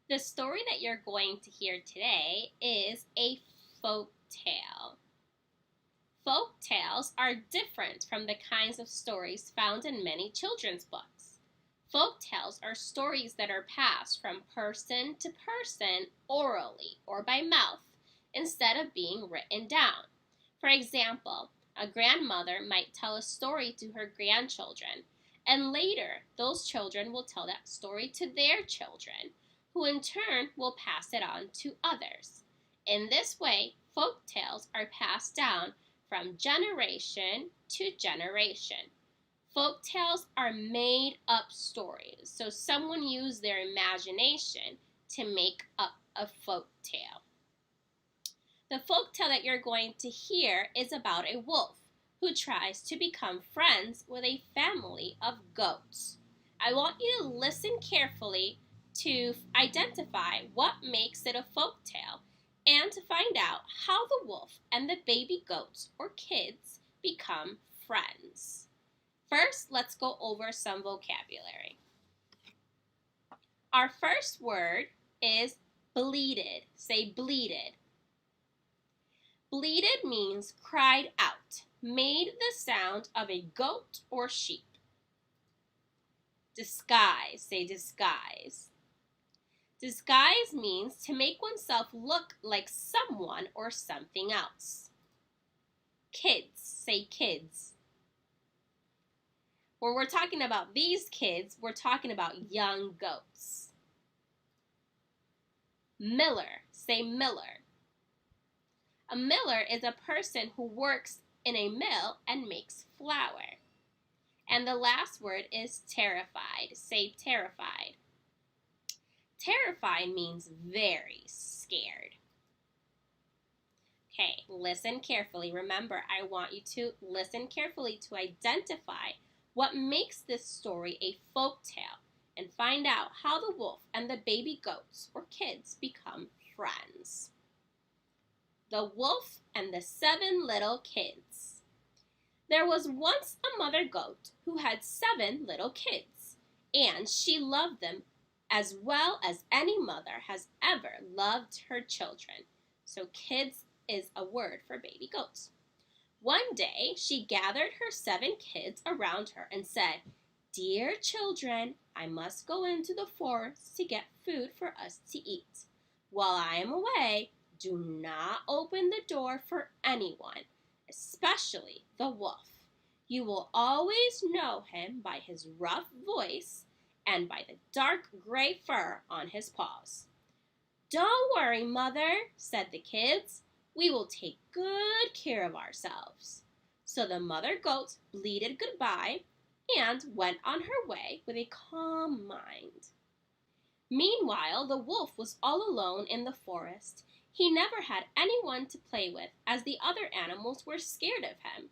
The story that you're going to hear today is a folk tale. Folk tales are different from the kinds of stories found in many children's books. Folk tales are stories that are passed from person to person orally or by mouth instead of being written down. For example, a grandmother might tell a story to her grandchildren, and later those children will tell that story to their children, who in turn will pass it on to others. In this way, folk tales are passed down from generation to generation. Folk tales are made up stories, so someone used their imagination to make up a folk tale. The folk tale that you're going to hear is about a wolf who tries to become friends with a family of goats. I want you to listen carefully to identify what makes it a folk tale and to find out how the wolf and the baby goats or kids become friends. First, let's go over some vocabulary. Our first word is bleated. Say bleated. Bleated means cried out, made the sound of a goat or sheep. Disguise. Say disguise. Disguise means to make oneself look like someone or something else. Kids. Say kids. When we're talking about these kids, we're talking about young goats. Miller. Say miller. A miller is a person who works in a mill and makes flour. And the last word is terrified. Say terrified. Terrified means very scared. Okay, listen carefully. Remember, I want you to listen carefully to identify what makes this story a folk tale and find out how the wolf and the baby goats or kids become friends. The Wolf and the 7 Little Kids. There was once a mother goat who had 7 little kids, and she loved them as well as any mother has ever loved her children. So kids is a word for baby goats. One day, she gathered her 7 kids around her and said, "Dear children, I must go into the forest to get food for us to eat. While I am away, do not open the door for anyone, especially the wolf. You will always know him by his rough voice and by the dark gray fur on his paws." "Don't worry, Mother," said the kids. "We will take good care of ourselves." So the mother goat bleated goodbye and went on her way with a calm mind. Meanwhile, the wolf was all alone in the forest. He never had anyone to play with, as the other animals were scared of him.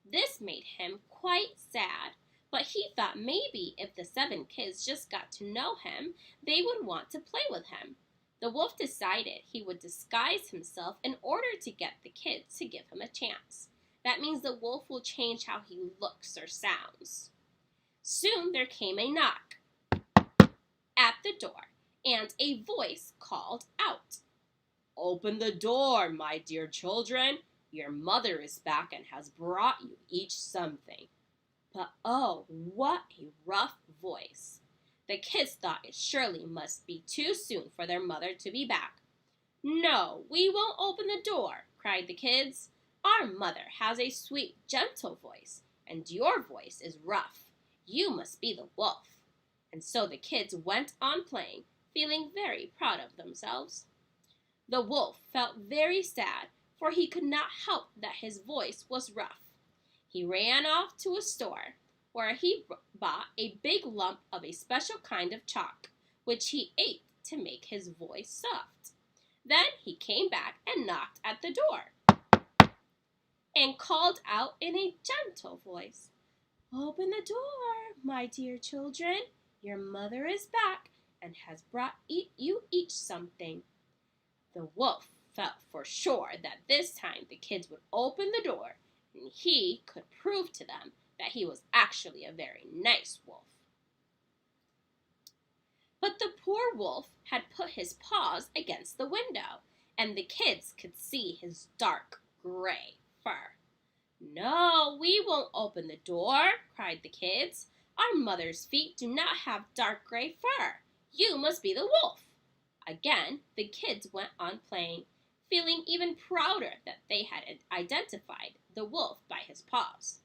This made him quite sad, but he thought maybe if the 7 kids just got to know him, they would want to play with him. The wolf decided he would disguise himself in order to get the kids to give him a chance. That means the wolf will change how he looks or sounds. Soon there came a knock at the door, and a voice called out, "Open the door, my dear children. Your mother is back and has brought you each something." But oh, what a rough voice. The kids thought it surely must be too soon for their mother to be back. "No, we won't open the door," cried the kids. "Our mother has a sweet, gentle voice, and your voice is rough. You must be the wolf." And so the kids went on playing, feeling very proud of themselves. The wolf felt very sad, for he could not help that his voice was rough. He ran off to a store, where he bought a big lump of a special kind of chalk, which he ate to make his voice soft. Then he came back and knocked at the door and called out in a gentle voice, "Open the door, my dear children. Your mother is back and has brought you each something." The wolf felt for sure that this time the kids would open the door and he could prove to them that he was actually a very nice wolf. But the poor wolf had put his paws against the window, and the kids could see his dark gray fur. "No, we won't open the door," cried the kids. "Our mother's feet do not have dark gray fur. You must be the wolf." Again, the kids went on playing, feeling even prouder that they had identified the wolf by his paws.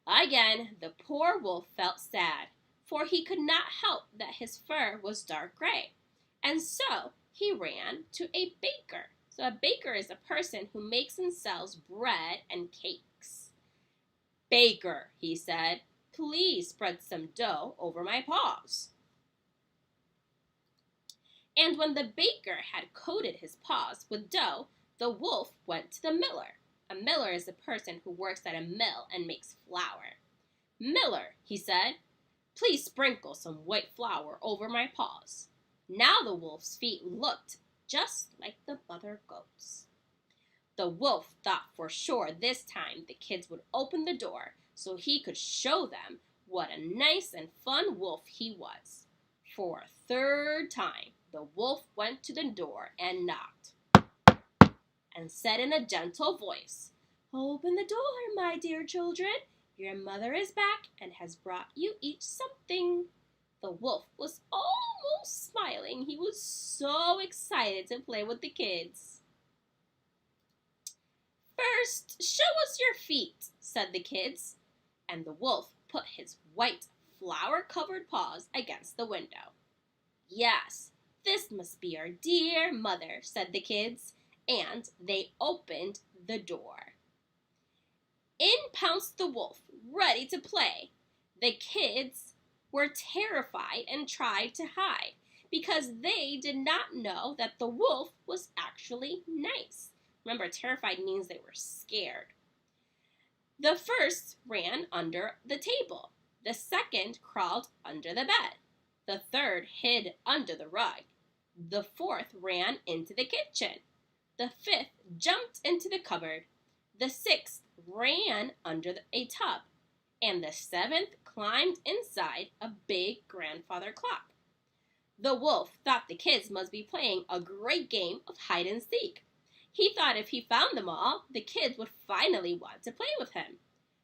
Again, the poor wolf felt sad, for he could not help that his fur was dark gray, and so he ran to a baker. So a baker is a person who makes and sells bread and cakes. "Baker," he said, "please spread some dough over my paws." And when the baker had coated his paws with dough, the wolf went to the miller. A miller is a person who works at a mill and makes flour. "Miller," he said, "please sprinkle some white flour over my paws." Now the wolf's feet looked just like the mother goat's. The wolf thought for sure this time the kids would open the door so he could show them what a nice and fun wolf he was. For a third time, the wolf went to the door and knocked, and said in a gentle voice, "Open the door, my dear children. Your mother is back and has brought you each something." The wolf was almost smiling. He was so excited to play with the kids. "First, show us your feet," said the kids, and the wolf put his white, flour-covered paws against the window. "Yes, this must be our dear mother," said the kids, and they opened the door. In pounced the wolf, ready to play. The kids were terrified and tried to hide because they did not know that the wolf was actually nice. Remember, terrified means they were scared. The first ran under the table. The second crawled under the bed. The third hid under the rug. The fourth ran into the kitchen. The fifth jumped into the cupboard. The sixth ran under a tub. And the seventh climbed inside a big grandfather clock. The wolf thought the kids must be playing a great game of hide and seek. He thought if he found them all, the kids would finally want to play with him.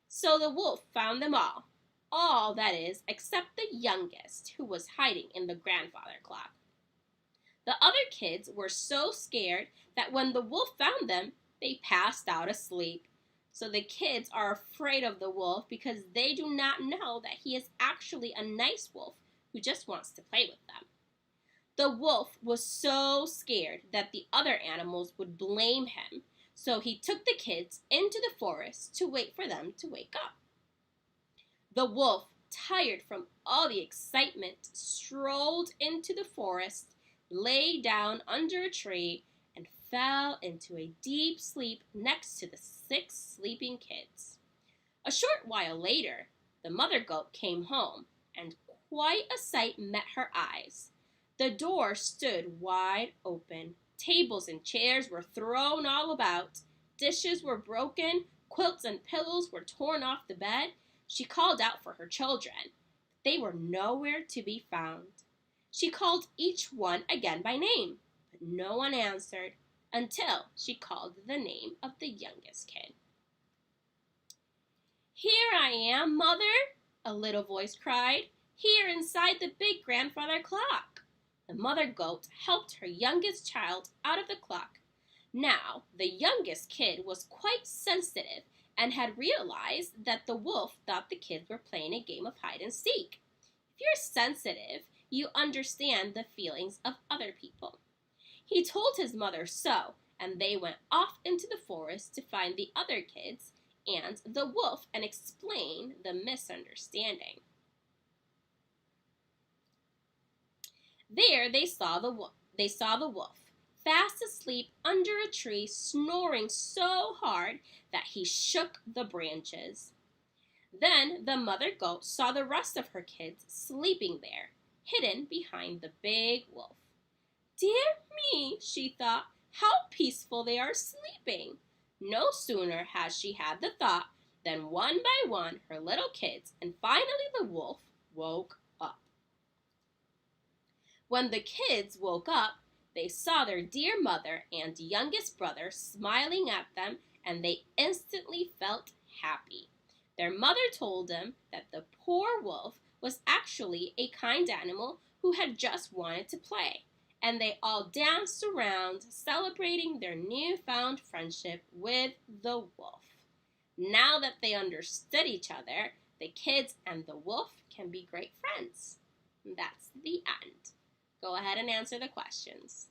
So the wolf found them all that is, except the youngest, who was hiding in the grandfather clock. The other kids were so scared that when the wolf found them, they passed out asleep. So the kids are afraid of the wolf because they do not know that he is actually a nice wolf who just wants to play with them. The wolf was so scared that the other animals would blame him, so he took the kids into the forest to wait for them to wake up. The wolf, tired from all the excitement, strolled into the forest, lay down under a tree, and fell into a deep sleep next to the 6 sleeping kids. A short while later, the mother goat came home, and quite a sight met her eyes. The door stood wide open. Tables and chairs were thrown all about. Dishes were broken. Quilts and pillows were torn off the bed. She called out for her children. They were nowhere to be found. She called each one again by name, but no one answered until she called the name of the youngest kid. "Here I am, Mother," a little voice cried. "Here inside the big grandfather clock." The mother goat helped her youngest child out of the clock. Now, the youngest kid was quite sensitive and had realized that the wolf thought the kids were playing a game of hide and seek. If you're sensitive, you understand the feelings of other people. He told his mother so, and they went off into the forest to find the other kids and the wolf and explain the misunderstanding. There they saw the wolf, fast asleep under a tree, snoring so hard that he shook the branches. Then the mother goat saw the rest of her kids sleeping there, hidden behind the big wolf. "Dear me," she thought, "how peaceful they are sleeping." No sooner had she had the thought than one by one her little kids and finally the wolf woke up. When the kids woke up, they saw their dear mother and youngest brother smiling at them, and they instantly felt happy. Their mother told them that the poor wolf was actually a kind animal who had just wanted to play, and they all danced around, celebrating their newfound friendship with the wolf. Now that they understood each other, the kids and the wolf can be great friends. That's the end. Go ahead and answer the questions.